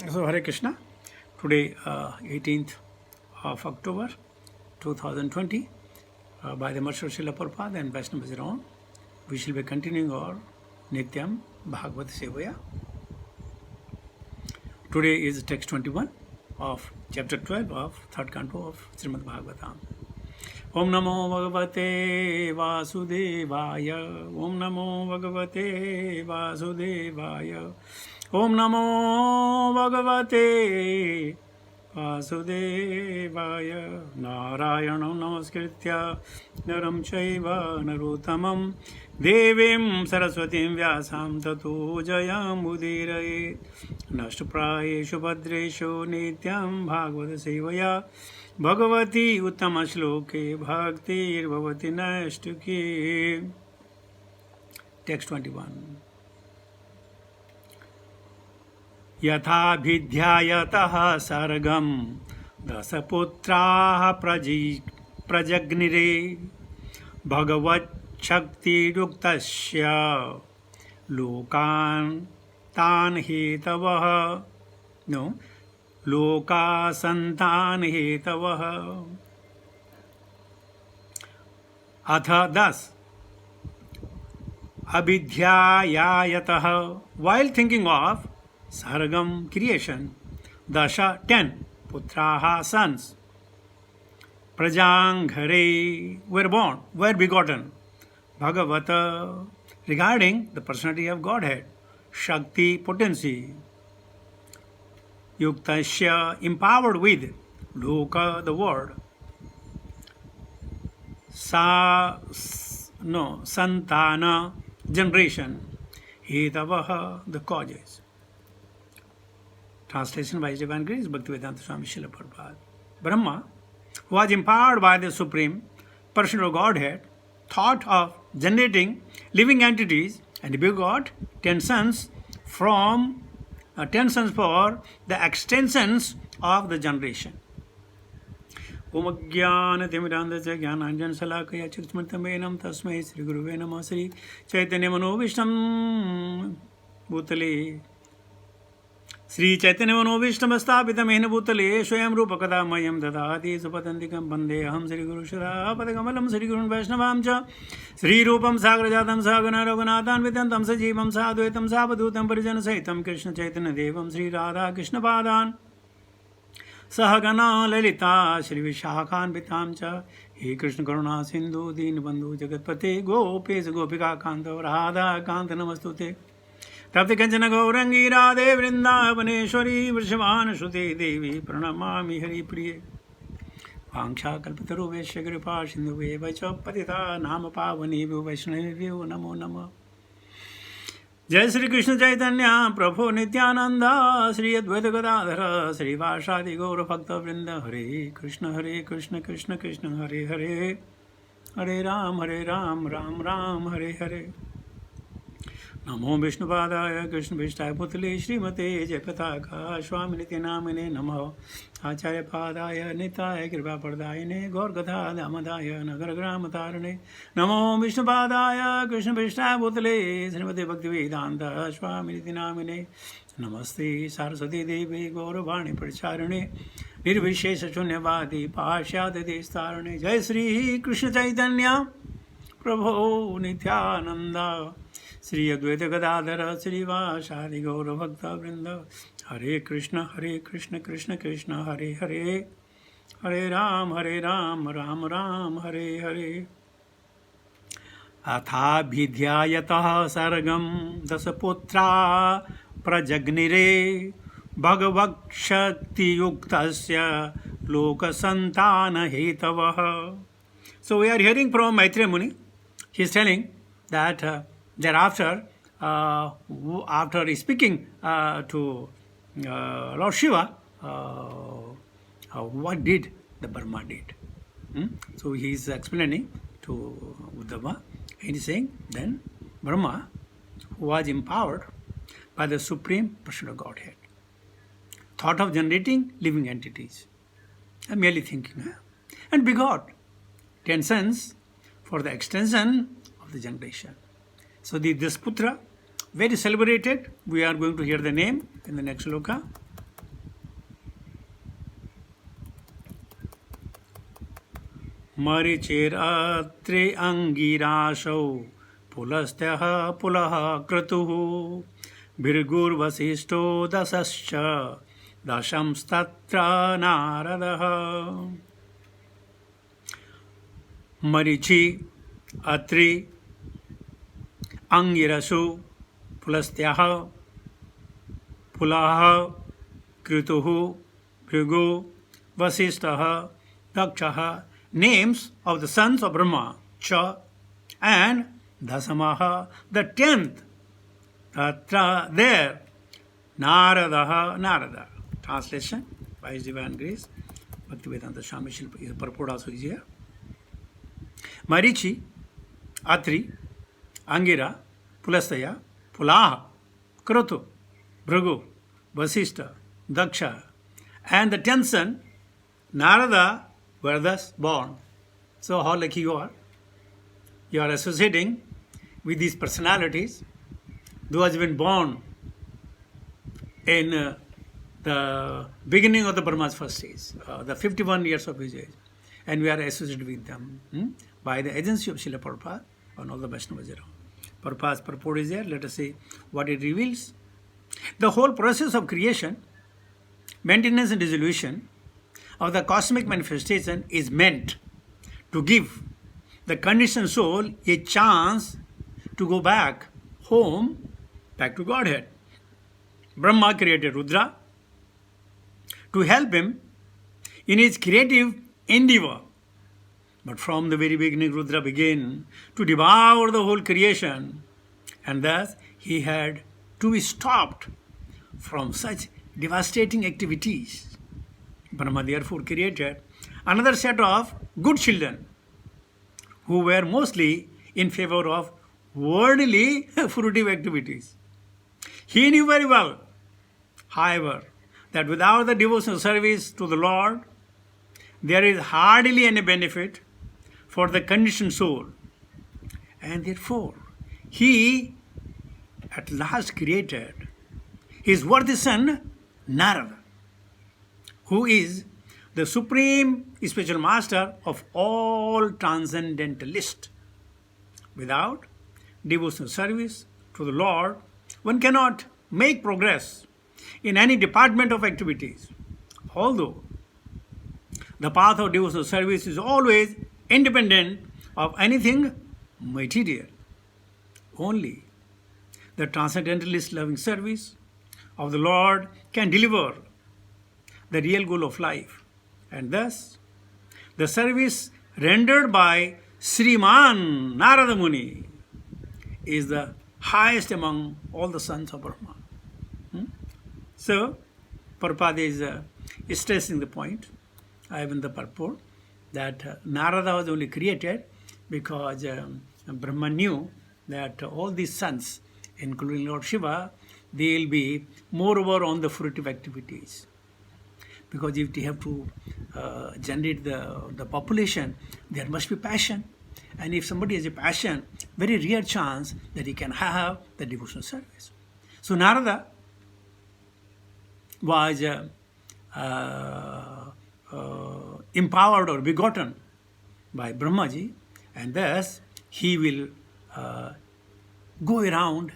So Hare Krishna. Today, 18th of October 2020, by the mercy of Srila Prabhupada and Vaishnavas around, we shall be continuing our Nityam Bhagavad Sevaya. Today is text 21 of chapter 12 of third canto of Srimad Bhagavatam. Om Namo Bhagavate Vasudevaya. Om Namo Bhagavate Vasudevaya. Om Namo Bhagavate Vasudevaya. Narayanam Namaskritya Naram Chaiva Narottamam Devim Saraswatim Vyasam Tato Jayam Udirayet Nashtaprayeshu Bhadreshu Nityam Bhagavata Sevaya Bhagavati Uttama Shloke Bhaktir Bhavati Nashtuki. Text 21. यथाभिध्यायतः सर्गं दशपुत्राः प्रजग्निरे भगवच्छक्तियुक्तस्य लोकान् तान् हेतवः लोकासन्तान् हेतवः. अथ 10 अभिध्यायतः, while thinking of Sargam creation, Dasha 10 Putraha sons, Prajanghare were born, were begotten, Bhagavata regarding the personality of Godhead, Shakti potency, Yuktasya empowered with, Loka the world, Santana generation, Hetavaha the causes. Translation by His Divine Grace, Bhaktivedanta Swami Srila Prabhupada. Brahma, who was empowered by the Supreme Personal Godhead, thought of generating living entities and begot 10 sons from 10 sons for the extensions of the generation. Om Jnana Timirandasya Jnananjan Salakaya Chirtmritamenam Tasmai Sri Guruve Namah Sri Chaitanya Manovishnam Bhutale Sri Chaitanya Manovishnam Sthapitamena Bhutale Swayam Rupakada Mayam Dadati Supatantikam Bande Aham Sri Guru Shara Padakamalam Sri Gurun Vaishnavam Cha Sri Rupam Sagrajatam Sagana Raghunathan Vitantam Sajivam Sadhvetam Sabadhutam Parijana Saitam Krishna Chaitanya Devam Sri Radha Krishna Padan Sahagana Lalita Shri Vishakhan Vitam Cha He Krishna Karuna Sindhu Deenbandhu Jagatpate Gopes Gopika Kanta Radha Kanta Namastute Tapti Kanchana Gaurangi Radhe Vrindavaneshwari Vrishabhana Shruti Devi Pranamami Hari Priye Vangsha Kalpataru Vesha Kripa Sindhu Vacha Patita Nama Pavani Vaishnavi Namo Nama. Jai Sri Krishna Chaitanya Prabhu Nityananda Sri Advaita Gadadhara Sri Vashadi Gaura Bhakta Vrinda Hare Krishna Krishna Krishna Hare Hare Hare Ram Ram Ram Hare Hare. Namo Vishnupadaya Krishna Vishtaya Putale Srimate Jayapataka Swamini Namine Namo Acharya Padaya Nitaya Kripa Pardayane Gorgatha Damadaya Nagar Gramatarane Namo Vishnupadaya Krishna Vishtaya Putale Srimate Bhaktivedanta Swamini Namine Namaste Saraswati Devi Gauravani Pracharane Nirvishesha Shunyavadi Pashyadade Starane. Jai Sri Krishna Chaitanya Prabhu Nityananda Sri Advaita Gadadhara Sri Vashadi Gaura Bhakta Vrinda Hare Krishna Krishna Krishna Hare Hare Hare Ram Ram Ram Hare Hare. Atha Bhidhyayatah Sargam Dasaputra Prajagnire Bhagavakshakti Yuktasya Lokasantana Hetavaha. So we are hearing from Maitreya Muni. He is telling that thereafter, after speaking to Lord Shiva, what did the Brahma did? So he is explaining to Uddhava, and he is saying, then Brahma, who was empowered by the Supreme Personal Godhead, thought of generating living entities, and merely thinking, and begot 10 sons for the extension of the generation. So this Putra, very celebrated. We are going to hear the name in the next sloka. मरीचिरात्रि अंगिराशौ पुलस्त्यः पुलः क्रतुः भृगुर्वसिष्ठो दशश्च दशंस्तत्र नारदः Marichi Atri अंगिरसु पुलस्त्यः पुलः क्रतुः Bhrigu वसिष्ठः दक्षः names of the sons of Brahma, Cha, and Dasamaha, the 10th. Tatra, there, Naradaha, Narada. Translation by His Divine Grace. Bhaktivedanta Swami Shilpa, purport also is here. Marichi, Atri, Angira, Pulastaya, Pulaha, Krutu, Bhrigu, Vasishta, Daksha, and the 10th son, Narada, were thus born. So how lucky you are. You are associating with these personalities who has been born in the beginning of the Brahma's first age, the 51 years of his age. And we are associated with them by the agency of Srila Prabhupada and all the Vaishnavas around. Prabhupada's purport is there. Let us see what it reveals. The whole process of creation, maintenance and dissolution of the cosmic manifestation is meant to give the conditioned soul a chance to go back home, back to Godhead. Brahma created Rudra to help him in his creative endeavor. But from the very beginning, Rudra began to devour the whole creation, and thus he had to be stopped from such devastating activities. Brahma therefore created another set of good children who were mostly in favor of worldly fruitive activities. He knew very well, however, that without the devotional service to the Lord, there is hardly any benefit for the conditioned soul. And therefore, he at last created his worthy son, Narada, who is the supreme spiritual master of all transcendentalists. Without devotional service to the Lord, one cannot make progress in any department of activities. Although the path of devotional service is always independent of anything material, only the transcendentalist loving service of the Lord can deliver the real goal of life. And thus, the service rendered by Sriman Narada Muni is the highest among all the sons of Brahma. So, Prabhupada is stressing the point, even the purport, that Narada was only created because Brahma knew that all these sons, including Lord Shiva, they will be moreover on the fruitive activities. Because if they have to generate the population, there must be passion. And if somebody has a passion, very rare chance that he can have the devotional service. So Narada was empowered or begotten by Brahmaji, and thus he will go around,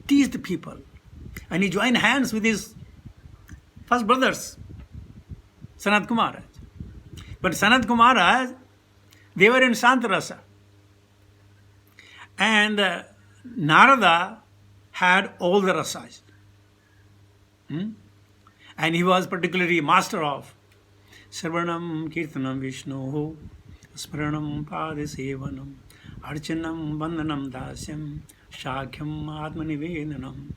teach the people. And he joined hands with his first brothers, Sanat Kumar. But Sanat Kumar, they were in Santarasa. And Narada had all the rasas. And he was particularly master of Sarvanam Kirtanam Vishnu, Smaranam Padasevanam, Archanam Bandhanam Dasyam, Shakyam Atmanivedanam.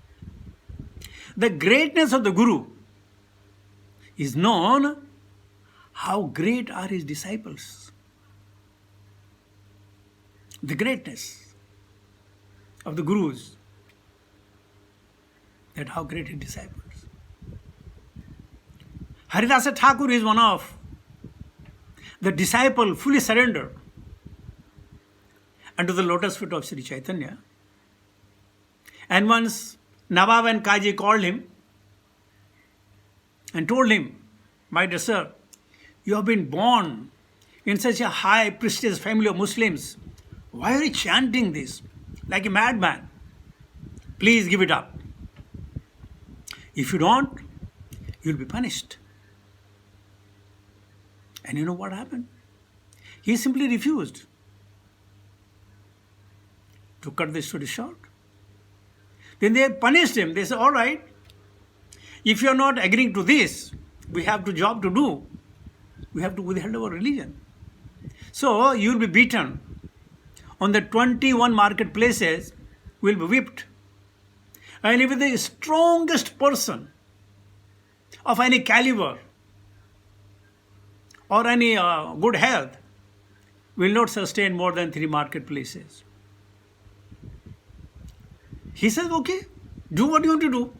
The greatness of the Guru is known how great are his disciples. The greatness of the Gurus, that how great his disciples. Haridasa Thakur is one of the disciple fully surrendered unto the lotus feet of Sri Chaitanya. And once Nawab and Kaji called him and told him, "My dear sir, you have been born in such a high prestigious family of Muslims. Why are you chanting this like a madman? Please give it up. If you don't, you'll be punished. And you know what happened? He simply refused. To cut the story short. Then they punished him. They said, all right, if you are not agreeing to this, we have a job to do. We have to withhold our religion. So you will be beaten. On the 21 marketplaces, will be whipped. And even the strongest person of any caliber or any good health will not sustain more than 3 marketplaces. He says, okay, do what you want to do.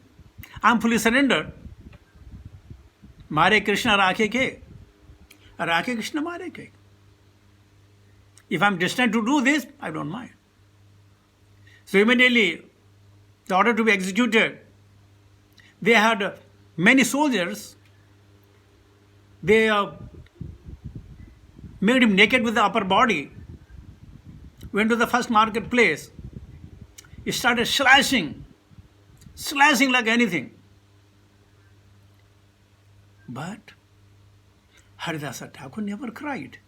I'm fully surrendered. Mare Krishna Rakhe ke. Rakhe Krishna Mare ke. If I'm destined to do this, I don't mind. So immediately, the order to be executed, they had many soldiers. They made him naked with the upper body. Went to the first marketplace. He started slashing like anything. But Haridasa Thakur never cried.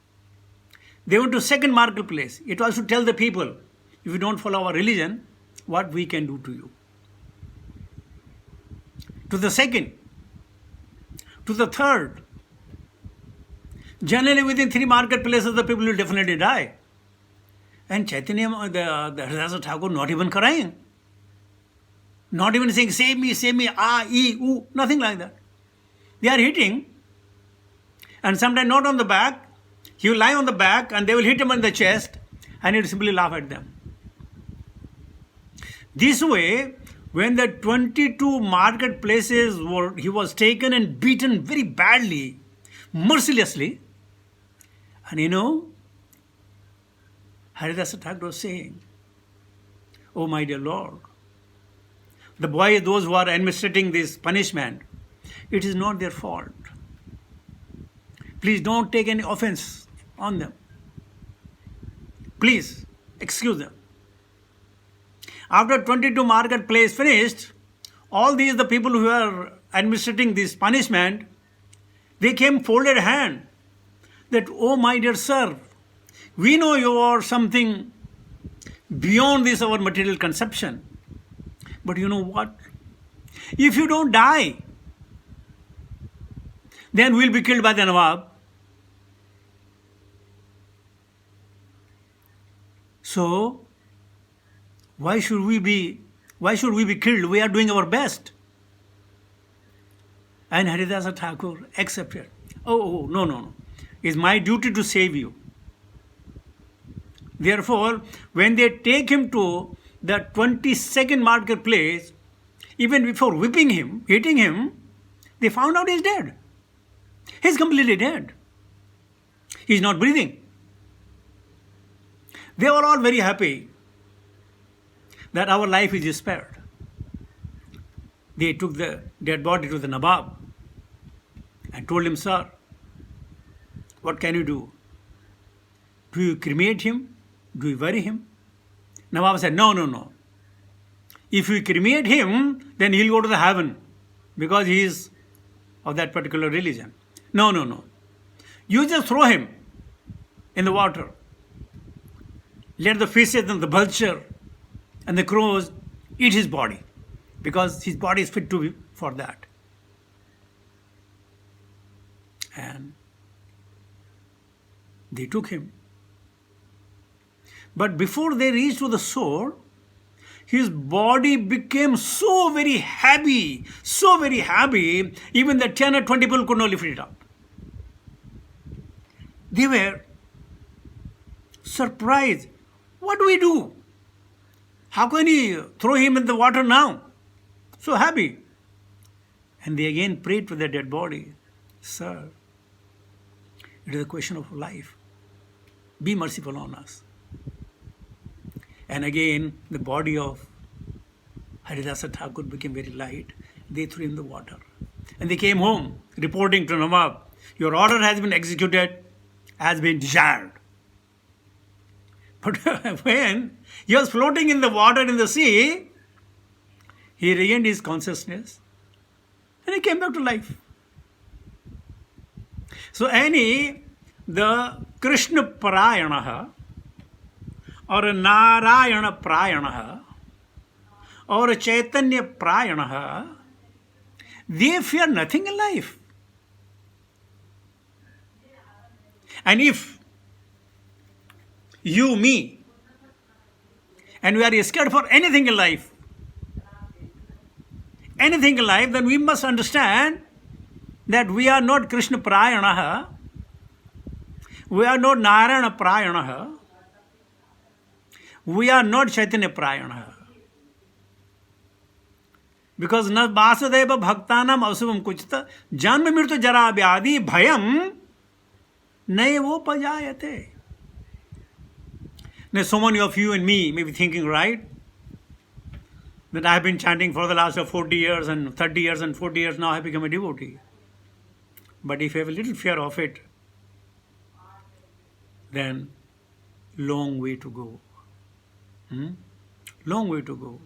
They went to second marketplace. It was to tell the people, if you don't follow our religion, what we can do to you. To the second, to the third. Generally within 3 marketplaces, the people will definitely die. And Chaitanya, the Haridasa Thakur, not even crying. Not even saying, save me, ah, ee, oo, nothing like that. They are hitting, and sometimes not on the back. He will lie on the back, and they will hit him on the chest, and he will simply laugh at them. This way, when the 22 marketplaces he was taken and beaten very badly, mercilessly, and you know, Haridasa Thakur was saying, oh my dear Lord, the boys, those who are administrating this punishment, it is not their fault. Please don't take any offense on them. Please, excuse them. After 22 marketplace finished, all these, the people who are administrating this punishment, they came folded hand that, oh my dear sir, we know you are something beyond this our material conception. But you know what? If you don't die, then we'll be killed by the Nawab. So, why should we be killed? We are doing our best. And Haridasa Thakur accepted. Oh, no. It's my duty to save you. Therefore, when they take him to the 22nd marketplace, even before whipping him, hitting him, they found out he's dead. He's completely dead. He's not breathing. They were all very happy that our life is spared. They took the dead body to the Nawab and told him, sir, what can you do? Do you cremate him? Do you bury him? Nawab said, no. If you cremate him, then he'll go to the heaven because he is of that particular religion. No. You just throw him in the water. Let the fishes and the vulture and the crows eat his body because his body is fit for that. And they took him. But before they reached to the shore, his body became so very heavy, even the 10 or 20 people could not lift it up. They were surprised. What do we do? How can we throw him in the water now? So happy. And they again prayed to the dead body. Sir, it is a question of life. Be merciful on us. And again, the body of Haridasa Thakur became very light. They threw him in the water. And they came home, reporting to Nawab, your order has been executed. has been desired. But when he was floating in the water in the sea, he regained his consciousness and he came back to life. So the Krishna Parayanaha or a Narayana Prayanaha or a Chaitanya Prayanaha, they fear nothing in life. And if you, me, and we are scared for anything in life, then we must understand that we are not Krishna Prayanaha, we are not Narayana Prayanaha, we are not Chaitanya Prayanaha. Because na Vasudeva Bhaktanam Asubam Kuchita Janma Mritu Jara Vyadi Bhayam Naivo Pajayate. Now, so many of you and me may be thinking, right, that I have been chanting for the last 40 years and 30 years and 40 years, now I have become a devotee. But if you have a little fear of it, then long way to go. Long way to go.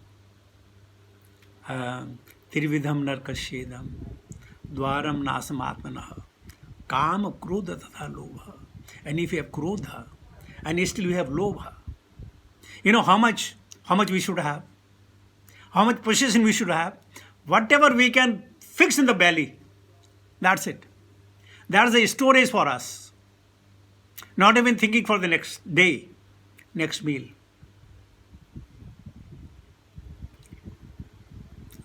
Trividham narkashyedam dwaram nasamatmanah kama krodha tatha lobha. And if you have krodha and still you have lobha, you know how much we should have, how much possession we should have, whatever we can fix in the belly, that's it. That's the storage for us. Not even thinking for the next day, next meal.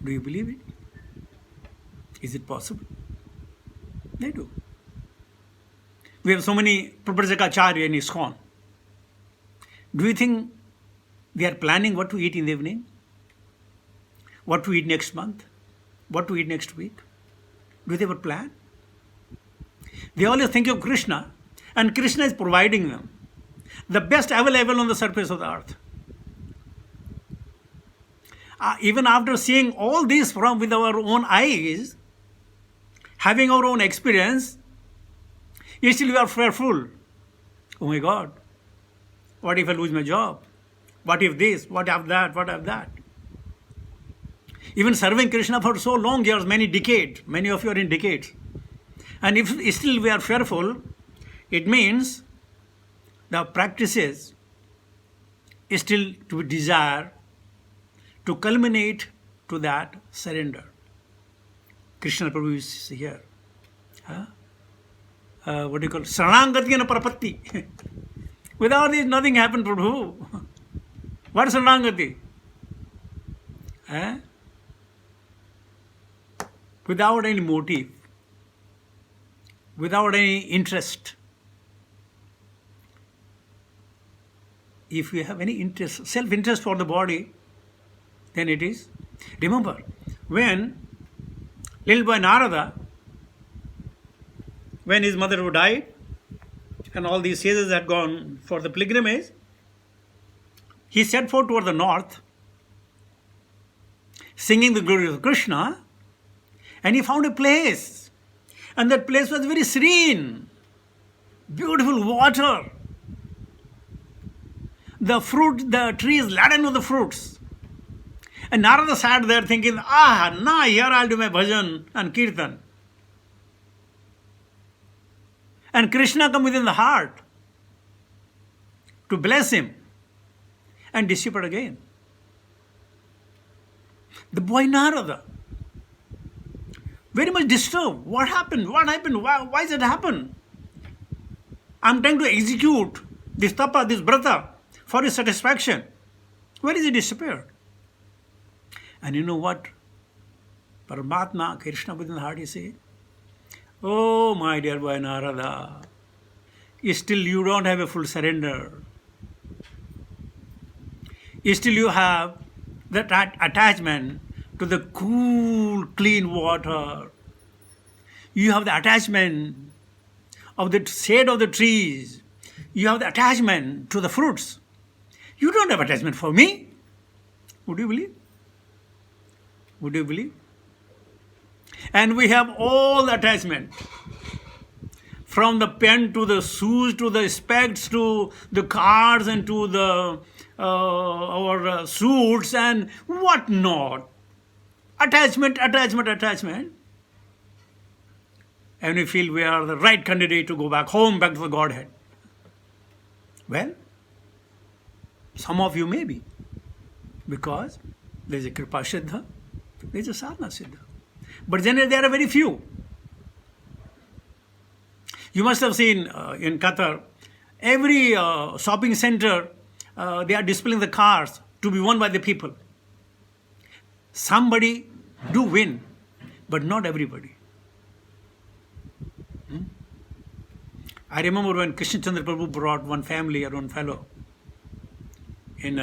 Do you believe it? Is it possible? They do. We have so many Prapajakacharya in ISKCON. Do you think they are planning what to eat in the evening? What to eat next month? What to eat next week? Do they have a plan? They always think of Krishna, and Krishna is providing them the best available on the surface of the earth. Even after seeing all this with our own eyes, having our own experience, still we are fearful. Oh my God, what if I lose my job? What if this? What if that? What if that? Even serving Krishna for so long years, many decades, many of you are in decades. And if still we are fearful, it means the practices still to desire to culminate to that surrender. Krishna Prabhu is here. What do you call it? Saranangati and Parapatti. Without this, nothing happened, Prabhu. What is Saranangati? Without any motive, without any interest. If you have any interest, self-interest for the body, then it is. Remember, when little boy Narada, when his mother died, and all these sages had gone for the pilgrimage, he set forth toward the north, singing the glory of Krishna, and he found a place. And that place was very serene, beautiful water. The trees laden with the fruits. And Narada sat there thinking, now here I'll do my bhajan and kirtan. And Krishna come within the heart to bless him and dissipate again. The boy Narada, very much disturbed. What happened? What happened? Why does it happen? I'm trying to execute this tapa, this brata for his satisfaction. Where is he disappeared? And you know what? Paramatma, Krishna within the heart, he said, oh, my dear boy Narada, still you don't have a full surrender. Still you have that attachment to the cool, clean water. You have the attachment of the shade of the trees. You have the attachment to the fruits. You don't have attachment for me. Would you believe? Would you believe? And we have all the attachment from the pen to the shoes to the specs to the cars and to the our suits and what not. Attachment, attachment, attachment. And we feel we are the right candidate to go back home, back to the Godhead. Well, some of you may be, because there's a Kripa Siddha, there's a Sadhana Siddha. But generally there are very few. You must have seen in Qatar, every shopping center, they are displaying the cars to be won by the people. Somebody do win, but not everybody. I remember when Krishna Chandra Prabhu brought one family or one fellow in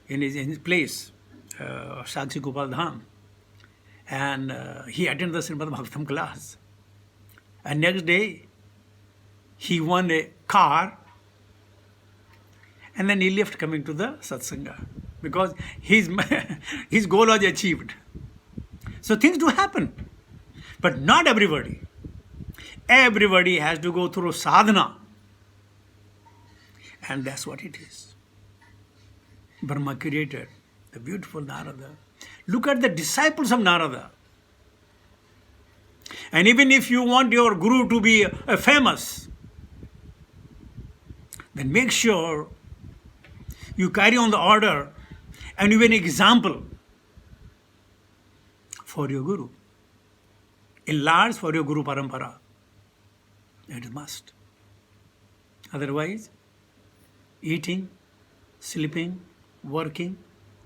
his place, Sakshi Gopal Dham, and he attended the Srimad Bhagavatam class. And next day, he won a car, and then he left coming to the satsanga because his goal was achieved. So things do happen, but not everybody. Everybody has to go through sadhana, and that's what it is. Brahma created the beautiful Narada. Look at the disciples of Narada. And even if you want your guru to be famous, then make sure you carry on the order and you be an example for your guru. Enlarge for your guru parampara. It is must. Otherwise, eating, sleeping, working,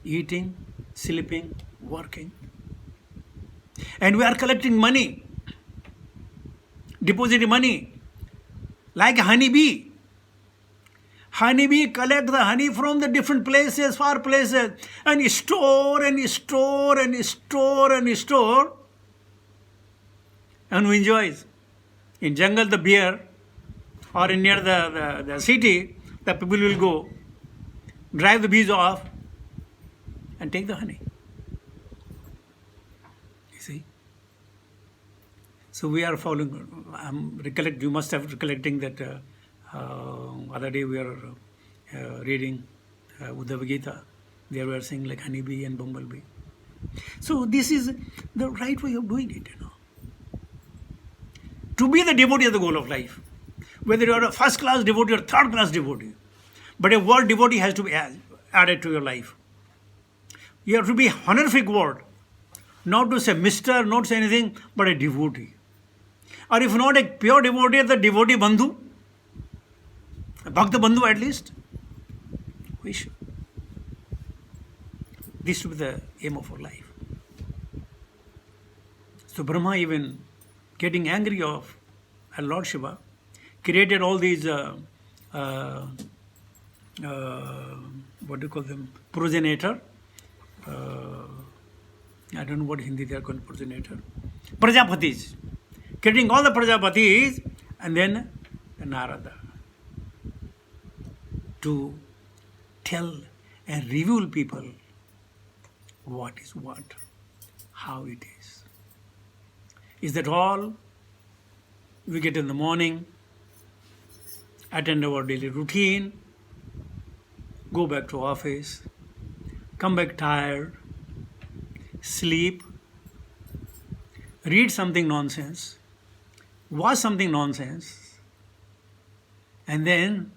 eating, sleeping, working. And we are collecting money, depositing money, like a honeybee. Honeybee collect the honey from the different places, far places, and store and store and store and store, and we enjoys. In jungle, the bear, or in near the city, the people will go, drive the bees off, and take the honey. You see? So we are following. You must have recollecting that other day we are reading Uddhava Gita. There we are saying like honeybee and bumblebee. So this is the right way of doing it, To be the devotee is the goal of life. Whether you are a first-class devotee or third-class devotee. But a word devotee has to be added to your life. You have to be honorific word. Not to say Mr., not to say anything, but a devotee. Or if not a pure devotee, the devotee bandhu. A bhakta bandhu at least. We should. This should be the aim of our life. So Brahma even getting angry of Lord Shiva, created all these, what do you call them, progenitor. I don't know what Hindi they are called, progenitor. Prajapatis. Creating all the Prajapatis, and then the Narada. To tell and reveal people what is what, how it is. Is that all? We get in the morning, attend our daily routine, go back to office, come back tired, sleep, read something nonsense, watch something nonsense, and then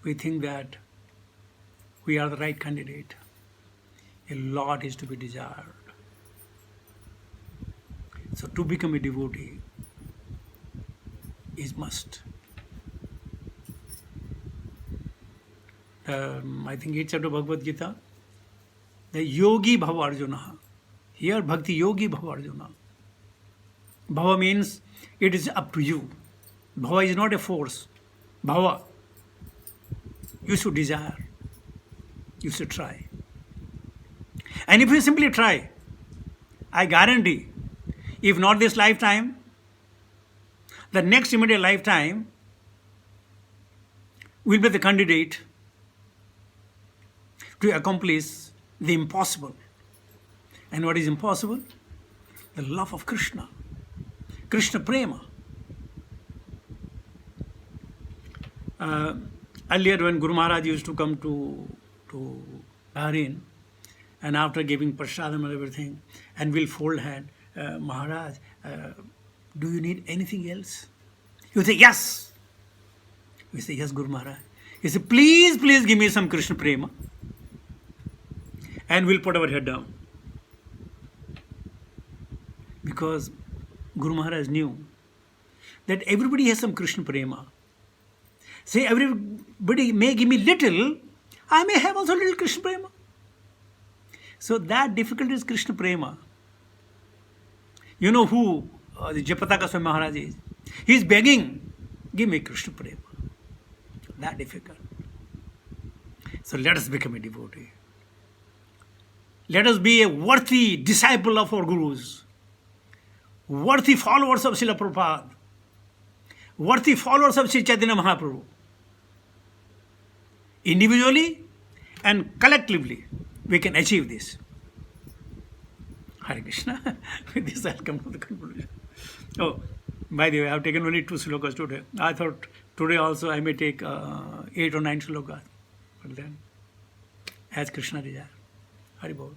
we think that we are the right candidate. A lot is to be desired. So to become a devotee is must. I think 8th chapter of Bhagavad Gita, the yogi bhava Arjuna. Here bhakti yogi bhava Arjuna. Bhava means it is up to you. Bhava is not a force. Bhava, you should desire. You should try. And if you simply try, I guarantee, if not this lifetime, the next immediate lifetime will be the candidate to accomplish the impossible. And what is impossible? The love of Krishna. Krishna Prema. Earlier when Guru Maharaj used to come to Bahrain, and after giving prasadam and everything, and will fold hand, Maharaj, do you need anything else? You say, yes. We say, yes, Guru Maharaj. He said, please give me some Krishna Prema. And we'll put our head down. Because Guru Maharaj knew that everybody has some Krishna Prema. Say, everybody may give me little, I may have also little Krishna Prema. So that difficult is Krishna Prema. You know who the Japataka Swami Maharaj is? He is begging, give me Krishna Prema. That difficult. So let us become a devotee. Let us be a worthy disciple of our Gurus, worthy followers of Srila Prabhupada, worthy followers of Sri Chaitanya Mahaprabhu. Individually and collectively, we can achieve this. Hare Krishna. With this, I'll come to the conclusion. Oh, by the way, I've taken only 2 slokas today. I thought today also I may take 8 or 9 slokas. But then, as Krishna desires. Hari Bol.